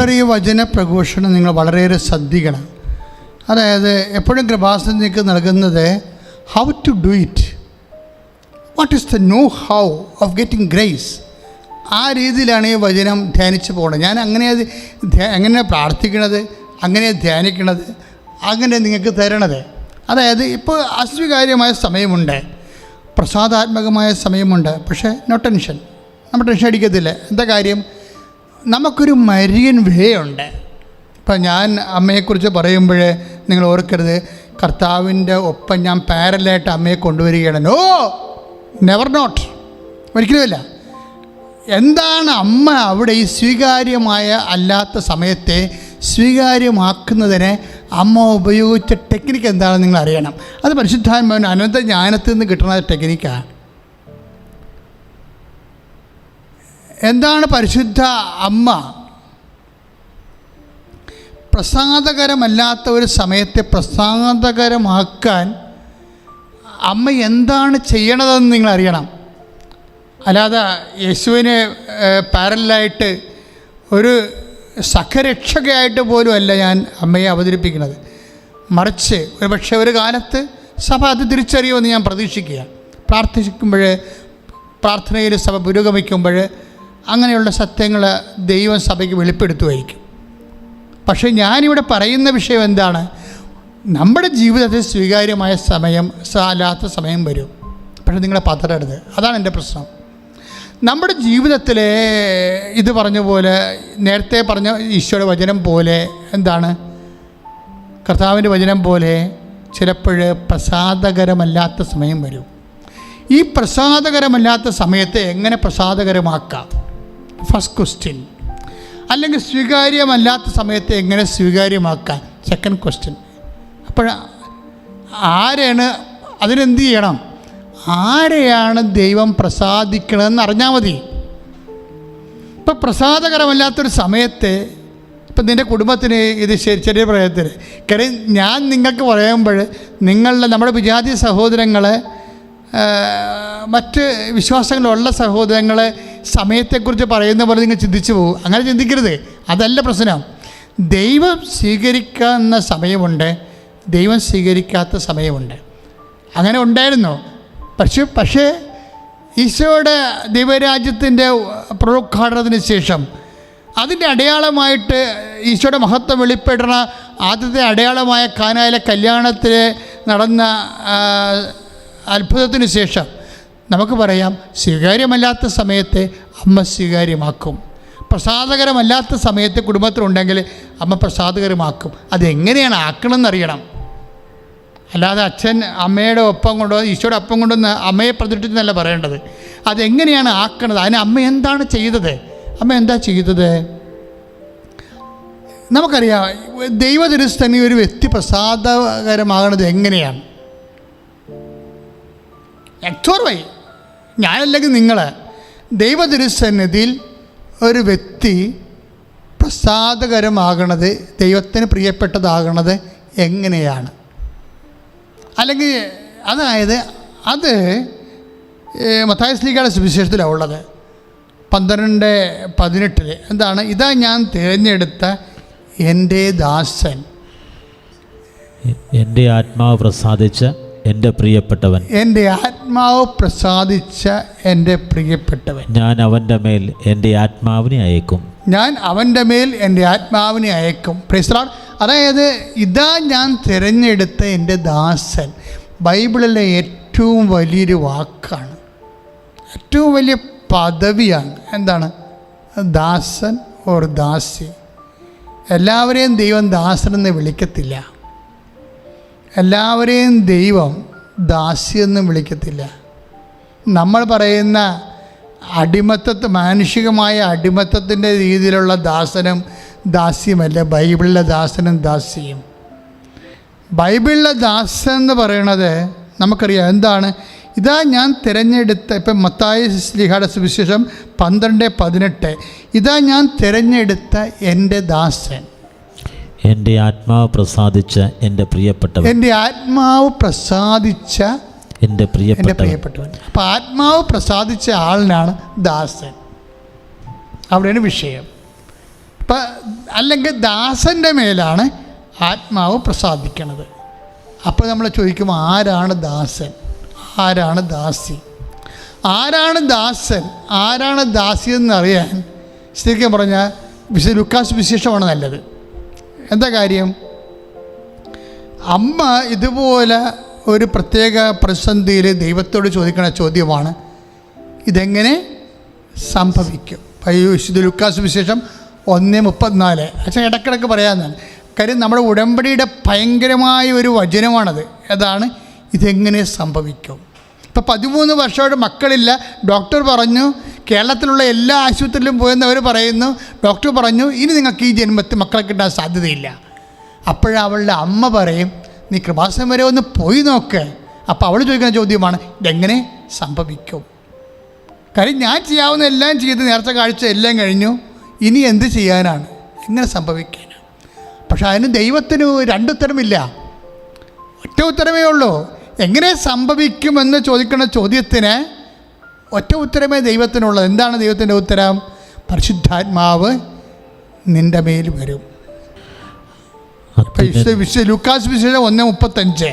പ്രിയപ്പെട്ടവർ, ഈ വചന പ്രഘോഷണം നിങ്ങൾ വളരെയേറെ ശ്രദ്ധിക്കണം. അതായത് എപ്പോഴും കൃപാസനം നിങ്ങൾക്ക് നൽകുന്നത് how to do it, what is the know how of getting grace. ആ രീതിയിലാണ് ഈ വചനം ധ്യാനിച്ച് പോകണം. ഞാൻ എങ്ങനെ പ്രാർത്ഥിക്കണത്, അങ്ങനെ ധ്യാനിക്കണത്, അങ്ങനെ നിങ്ങൾക്ക് തരണത്. അതായത് ഇപ്പോൾ അസ്വീകാര്യമായ സമയമുണ്ട്, പ്രസാദാത്മകമായ സമയമുണ്ട്. പക്ഷേ നോ ടെൻഷൻ, നമ്മൾ ടെൻഷൻ അടിക്കത്തില്ല. എന്താ കാര്യം? നമുക്കൊരു മരിയൻ വേ ഉണ്ട്. ഇപ്പം ഞാൻ അമ്മയെക്കുറിച്ച് പറയുമ്പോൾ നിങ്ങൾ ഓർക്കരുത് കർത്താവിൻ്റെ ഒപ്പം ഞാൻ പാരലായിട്ട് അമ്മയെ കൊണ്ടുവരികയാണ്. നോ, നെവർ നോട്ട്, ഒരിക്കലുമില്ല. എന്താണ് അമ്മ അവിടെ ഈ സ്വീകാര്യമായ അല്ലാത്ത സമയത്തെ സ്വീകാര്യമാക്കുന്നതിന് അമ്മ ഉപയോഗിച്ച ടെക്നിക്ക് എന്താണെന്ന് നിങ്ങൾ അറിയണം. അത് പരിശുദ്ധാത്മാവിൻ്റെ അനന്ത ജ്ഞാനത്തിൽ നിന്ന് കിട്ടുന്ന ടെക്നിക്കാണ്. എന്താണ് പരിശുദ്ധ അമ്മ? പ്രസാദകരമല്ലാത്ത ഒരു സമയത്തെ പ്രസാദകരമാക്കാൻ അമ്മ എന്താണ് ചെയ്യണതെന്ന് നിങ്ങൾ അറിയണം. അല്ലാതെ യേശുവിന് പാരലായിട്ട് ഒരു സഖരക്ഷകയായിട്ട് പോലും അല്ല ഞാൻ അമ്മയെ അവതരിപ്പിക്കുന്നത്. മറിച്ച് ഒരുപക്ഷെ ഒരു കാലത്ത് സഭ അത് തിരിച്ചറിയുമെന്ന് ഞാൻ പ്രതീക്ഷിക്കുക. പ്രാർത്ഥിക്കുമ്പോൾ, പ്രാർത്ഥനയിൽ സഭ പുരോഗമിക്കുമ്പോൾ അങ്ങനെയുള്ള സത്യങ്ങൾ ദൈവം സഭയ്ക്ക് വെളിപ്പെടുത്തുമായിരിക്കും. പക്ഷേ ഞാനിവിടെ പറയുന്ന വിഷയം എന്താണ്? നമ്മുടെ ജീവിതത്തിൽ സ്വീകാര്യമായ സമയം അല്ലാത്ത സമയം വരും. പക്ഷേ നിങ്ങളെ പതറരുത്, അതാണ് എൻ്റെ പ്രശ്നം. നമ്മുടെ ജീവിതത്തിലെ ഇത് പറഞ്ഞ പോലെ, നേരത്തെ പറഞ്ഞ ഈശോയുടെ വചനം പോലെ, എന്താണ് കർത്താവിൻ്റെ വചനം പോലെ ചിലപ്പോൾ പ്രസാദകരമല്ലാത്ത സമയം വരും. ഈ പ്രസാദകരമല്ലാത്ത സമയത്തെ എങ്ങനെ പ്രസാദകരമാക്കാം? First question. അല്ലെങ്കിൽ സ്വീകാര്യമല്ലാത്ത സമയത്തെ എങ്ങനെ സ്വീകാര്യമാക്കാൻ? Second question. അപ്പോൾ ആരെയാണ് അതിനെന്ത് ചെയ്യണം? ആരെയാണ് ദൈവം പ്രസാദിക്കണമെന്ന് അറിഞ്ഞാൽ മതി. ഇപ്പം പ്രസാദകരമല്ലാത്തൊരു സമയത്ത് ഇപ്പം നിൻ്റെ കുടുംബത്തിന് ഇത് ചെറിയ പ്രയത്നത്തിന് കാര്യം ഞാൻ നിങ്ങൾക്ക് പറയുമ്പോൾ നമ്മുടെ വിജാതി സഹോദരങ്ങളെ, മറ്റ് വിശ്വാസങ്ങളുള്ള സഹോദരങ്ങളെ സമയത്തെക്കുറിച്ച് പറയുന്ന പോലെ നിങ്ങൾ ചിന്തിച്ചു പോകും. അങ്ങനെ ചിന്തിക്കരുത്, അതല്ല പ്രശ്നം. ദൈവം സ്വീകരിക്കുന്ന സമയമുണ്ട്, ദൈവം സ്വീകരിക്കാത്ത സമയമുണ്ട്. അങ്ങനെ ഉണ്ടായിരുന്നു. പക്ഷേ ഈശോയുടെ ദൈവരാജ്യത്തിൻ്റെ പുനരുദ്ഘാടനത്തിന് ശേഷം അതിൻ്റെ അടയാളമായിട്ട് ഈശോയുടെ മഹത്വം വെളിപ്പെടുന്ന ആദ്യത്തെ അടയാളമായ കാനായിലെ കല്യാണത്തിൽ നടന്ന അത്ഭുതത്തിന് ശേഷം നമുക്ക് പറയാം സ്വീകാര്യമല്ലാത്ത സമയത്തെ അമ്മ സ്വീകാര്യമാക്കും. പ്രസാദകരമല്ലാത്ത സമയത്ത് കുടുംബത്തിലുണ്ടെങ്കിൽ അമ്മ പ്രസാദകരമാക്കും. അതെങ്ങനെയാണ് ആക്കണമെന്നറിയണം. അല്ലാതെ അച്ഛൻ അമ്മയുടെ ഒപ്പം കൊണ്ടോ ഈശോയുടെ ഒപ്പം കൊണ്ടൊന്ന് അമ്മയെ പ്രതിഷ്ഠിച്ചെന്നല്ല പറയേണ്ടത്. അതെങ്ങനെയാണ് ആക്കണത്? അതിന് അമ്മ എന്താണ് ചെയ്തത്? അമ്മ എന്താ ചെയ്തത്? നമുക്കറിയാം ദൈവതിരുസ്ഥനി ഒരു വ്യക്തി പ്രസാദകരമാകണത് എങ്ങനെയാണ്? എക്ടോർവൈ ഞാനല്ലെങ്കിൽ നിങ്ങൾ ദൈവതിരുസന്നിധിയിൽ ഒരു വ്യക്തി പ്രസാദകരമാകണത്, ദൈവത്തിന് പ്രിയപ്പെട്ടതാകണത് എങ്ങനെയാണ്? അല്ലെങ്കിൽ അതായത് അത് മത്തായി ശ്ലീഹയുടെ സുവിശേഷത്തിലാണ് ഉള്ളത്. 12:18 എന്താണ്? ഇതാ ഞാൻ തിരഞ്ഞെടുത്ത എൻ്റെ ദാസൻ, എൻ്റെ ആത്മാവ് പ്രസാദിച്ച എൻ്റെ പ്രിയപ്പെട്ടവൻ, എൻ്റെ ആത്മാവ് പ്രസാദിച്ച എൻ്റെ പ്രിയപ്പെട്ടവൻ, ഞാൻ അവൻ്റെ മേൽ എൻ്റെ ആത്മാവിനെ അയക്കും, ഞാൻ അവൻ്റെ മേൽ എൻ്റെ ആത്മാവിനെ അയക്കും. Praise the Lord. അതായത് ഇതാ ഞാൻ തിരഞ്ഞെടുത്ത എൻ്റെ ദാസൻ ബൈബിളിലെ ഏറ്റവും വലിയൊരു വാക്കാണ്, ഏറ്റവും വലിയ പദവിയാണ്. എന്താണ്? ദാസൻ ഓർ ദാസി. എല്ലാവരെയും ദൈവം ദാസനെന്ന് വിളിക്കത്തില്ല, എല്ലാവരെയും ദൈവം ദാസിയെന്നും വിളിക്കത്തില്ല. നമ്മൾ പറയുന്ന മാനുഷികമായ അടിമത്തത്തിൻ്റെ രീതിയിലുള്ള ദാസനും ദാസ്യമല്ല ബൈബിളിലെ ദാസനും ദാസിയും. ബൈബിളിലെ ദാസൻ എന്ന് പറയണത് നമുക്കറിയാം എന്താണ്? ഇതാ ഞാൻ തിരഞ്ഞെടുത്ത, ഇപ്പം മത്തായി ശ്ലീഹയുടെ സുവിശേഷം 12:18 ഇതാ ഞാൻ തിരഞ്ഞെടുത്ത എൻ്റെ ദാസൻ, എൻ്റെ ആത്മാവ് പ്രസാദിച്ച എൻ്റെ പ്രിയപ്പെട്ടവൻ, എൻ്റെ ആത്മാവ് പ്രസാദിച്ച എൻ്റെ പ്രിയപ്പെട്ടവൻ. അപ്പം ആത്മാവ് പ്രസാദിച്ച ആളിനാണ് ദാസൻ. അവിടെയാണ് വിഷയം. ഇപ്പം അല്ലെങ്കിൽ ദാസൻ്റെ മേലാണ് ആത്മാവ് പ്രസാദിക്കുന്നത്. അപ്പോൾ നമ്മൾ ചോദിക്കും, ആരാണ് ദാസൻ, ആരാണ് ദാസി? ആരാണ് ദാസൻ, ആരാണ് ദാസി എന്നറിയാൻ ശരിക്കും പറഞ്ഞാൽ ലൂക്കാസ് വിശേഷമാണ് നല്ലത്. എന്താ കാര്യം? അമ്മ ഇതുപോലെ ഒരു പ്രത്യേക പ്രതിസന്ധിയിൽ ദൈവത്തോട് ചോദിക്കുന്ന ചോദ്യമാണ്, ഇതെങ്ങനെ സംഭവിക്കും? വിശുദ്ധ ലൂക്കാസ് വിശേഷം 1:34. അച്ഛൻ ഇടയ്ക്കിടയ്ക്ക് പറയാമെന്നാണ്. കാര്യം നമ്മുടെ ഉടമ്പടിയുടെ ഭയങ്കരമായ ഒരു വചനമാണത്. അതാണ് ഇതെങ്ങനെ സംഭവിക്കും. ഇപ്പോൾ 13 വർഷമായിട്ട് മക്കളില്ല. ഡോക്ടർ പറഞ്ഞു, കേരളത്തിലുള്ള എല്ലാ ആശുപത്രിയിലും പോയെന്നവർ പറയുന്നു, ഡോക്ടർ പറഞ്ഞു ഇനി നിങ്ങൾക്ക് ഈ ജന്മത്തിൽ മക്കളെ കിട്ടാൻ സാധ്യതയില്ല. അപ്പോഴവളുടെ അമ്മ പറയും, നീ കൃപാസനം വരെ ഒന്ന് പോയി നോക്ക്. അപ്പോൾ അവൾ ചോദിക്കുന്ന ചോദ്യമാണ്, ഇതെങ്ങനെ സംഭവിക്കും? കാര്യം ഞാൻ ചെയ്യാവുന്ന എല്ലാം ചെയ്ത് നേരത്തെ കാഴ്ച എല്ലാം കഴിഞ്ഞു, ഇനി എന്ത് ചെയ്യാനാണ്, എങ്ങനെ സംഭവിക്കാനാണ്? പക്ഷെ അതിന് ദൈവത്തിന് 2 ഉത്തരമില്ല, ഒറ്റ ഉത്തരമേ ഉള്ളൂ. എങ്ങനെ സംഭവിക്കുമെന്ന് ചോദിക്കുന്ന ചോദ്യത്തിന് ഒറ്റ ഉത്തരമേ ദൈവത്തിനുള്ളത്. എന്താണ് ദൈവത്തിൻ്റെ ഉത്തരം? പരിശുദ്ധാത്മാവ് നിൻ്റെ മേൽ വരും. ലൂക്കാസ് വിശേഷം 1:35.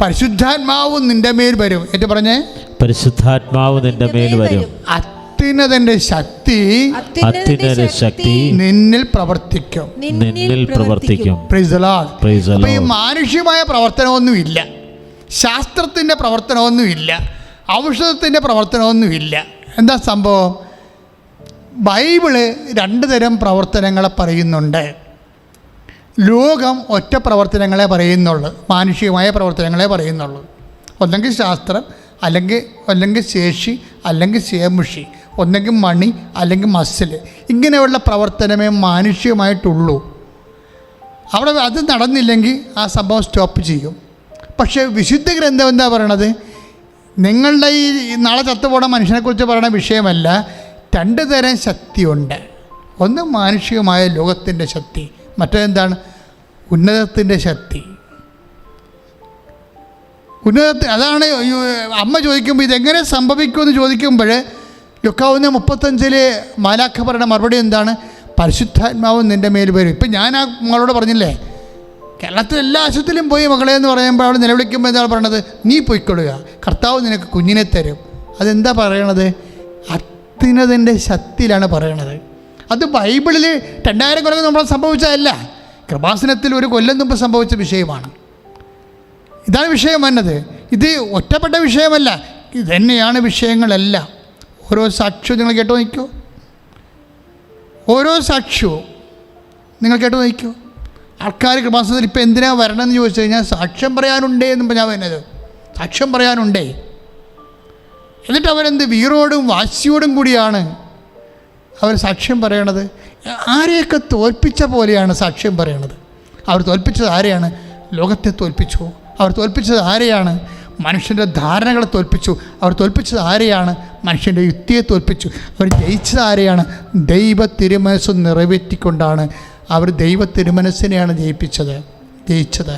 പരിശുദ്ധാത്മാവ് നിൻ്റെ മേൽ വരും. ഏറ്റു പറഞ്ഞേ, പരിശുദ്ധാത്മാവ് നിൻ്റെ മേൽ വരും. അത്യുന്നതന്റെ ശക്തി നിന്നിൽ പ്രവർത്തിക്കും. Praise the Lord. അപ്പോൾ ഈ മാനുഷികമായ പ്രവർത്തനമൊന്നുമില്ല, ശാസ്ത്രത്തിൻ്റെ പ്രവർത്തനമൊന്നുമില്ല, ഔഷധത്തിൻ്റെ പ്രവർത്തനമൊന്നുമില്ല. എന്താ സംഭവം? ബൈബിള് 2 തരം പ്രവർത്തനങ്ങളെ പറയുന്നുണ്ട്. ലോകം ഒറ്റ പ്രവർത്തനങ്ങളെ പറയുന്നുള്ളൂ, മാനുഷികമായ പ്രവർത്തനങ്ങളെ പറയുന്നുള്ളൂ. ഒന്നെങ്കിൽ ശാസ്ത്രം, അല്ലെങ്കിൽ ശേഷി, അല്ലെങ്കിൽ ശേമുഷി, ഒന്നെങ്കിൽ മണി, അല്ലെങ്കിൽ മസിൽ. ഇങ്ങനെയുള്ള പ്രവർത്തനമേ മാനുഷികമായിട്ടുള്ളൂ. അവിടെ അത് നടന്നില്ലെങ്കിൽ ആ സംഭവം സ്റ്റോപ്പ് ചെയ്യും. പക്ഷേ വിശുദ്ധ ഗ്രന്ഥം എന്താ പറയണത്? നിങ്ങളുടെ ഈ നാളെ ചത്തുപോണ മനുഷ്യനെക്കുറിച്ച് പറയുന്ന വിഷയമല്ല. 2 തരം ശക്തിയുണ്ട്. ഒന്ന് മാനുഷികമായ ലോകത്തിൻ്റെ ശക്തി, മറ്റേതെന്താണ്? ഉന്നതത്തിൻ്റെ ശക്തി. അതാണ് അമ്മ ചോദിക്കുമ്പോൾ ഇതെങ്ങനെ സംഭവിക്കുമെന്ന് ചോദിക്കുമ്പോൾ ലൂക്കാ 1:35 മാലാഖ പറയുന്ന മറുപടി എന്താണ്? പരിശുദ്ധാത്മാവ് നിൻ്റെ മേൽ വരും. ഇപ്പം ഞാൻ ആ മകളോട് പറഞ്ഞില്ലേ, കേരളത്തിൽ എല്ലാ ആശുപത്രിയിലും പോയി മകളെ എന്ന് പറയുമ്പോൾ അവൾ നിലവിളിക്കുമ്പോൾ എന്താണ് പറയണത്? നീ പോയിക്കൊള്ളുക, കർത്താവ് നിനക്ക് കുഞ്ഞിനെ തരും. അതെന്താ പറയണത്? അത്യുന്നതൻ്റെ ശക്തിയിലാണ് പറയണത്. അത് ബൈബിളിൽ 2000 കൊല്ലം നമ്മൾ സംഭവിച്ചതല്ല, കൃപാസനത്തിൽ 1 കൊല്ലം മുമ്പ് സംഭവിച്ച വിഷയമാണ്. ഇതാണ് വിഷയം വന്നത്. ഇത് ഒറ്റപ്പെട്ട വിഷയമല്ല, ഇതുതന്നെയാണ് വിഷയങ്ങളെല്ലാം. ഓരോ സാക്ഷ്യവും നിങ്ങൾ കേട്ടോ നോക്കൂ, ഓരോ സാക്ഷ്യവും നിങ്ങൾ കേട്ടോ നോക്കൂ. ആൾക്കാർ കൃപാസനത്തിൽ ഇപ്പോൾ എന്തിനാണ് വരണമെന്ന് ചോദിച്ചു കഴിഞ്ഞാൽ സാക്ഷ്യം പറയാനുണ്ടേ എന്നും ഞാൻ വരുന്നത്. സാക്ഷ്യം പറയാനുണ്ടേ. എന്നിട്ട് അവരെന്ത് വീറോടും വാശിയോടും കൂടിയാണ് അവർ സാക്ഷ്യം പറയണത്. ആരെയൊക്കെ തോൽപ്പിച്ച പോലെയാണ് സാക്ഷ്യം പറയണത്. അവർ തോൽപ്പിച്ചത് ആരെയാണ്? ലോകത്തെ തോൽപ്പിച്ചു. അവർ തോൽപ്പിച്ചത് ആരെയാണ്? മനുഷ്യൻ്റെ ധാരണകളെ തോൽപ്പിച്ചു. അവർ തോൽപ്പിച്ചത് ആരെയാണ്? മനുഷ്യൻ്റെ യുക്തിയെ തോൽപ്പിച്ചു. അവർ ജയിച്ചത് ആരെയാണ്? ദൈവ തിരുമനസ്സ് നിറവേറ്റിക്കൊണ്ടാണ് അവർ ദൈവ തിരുമനസ്സിനെയാണ് ജയിച്ചത്.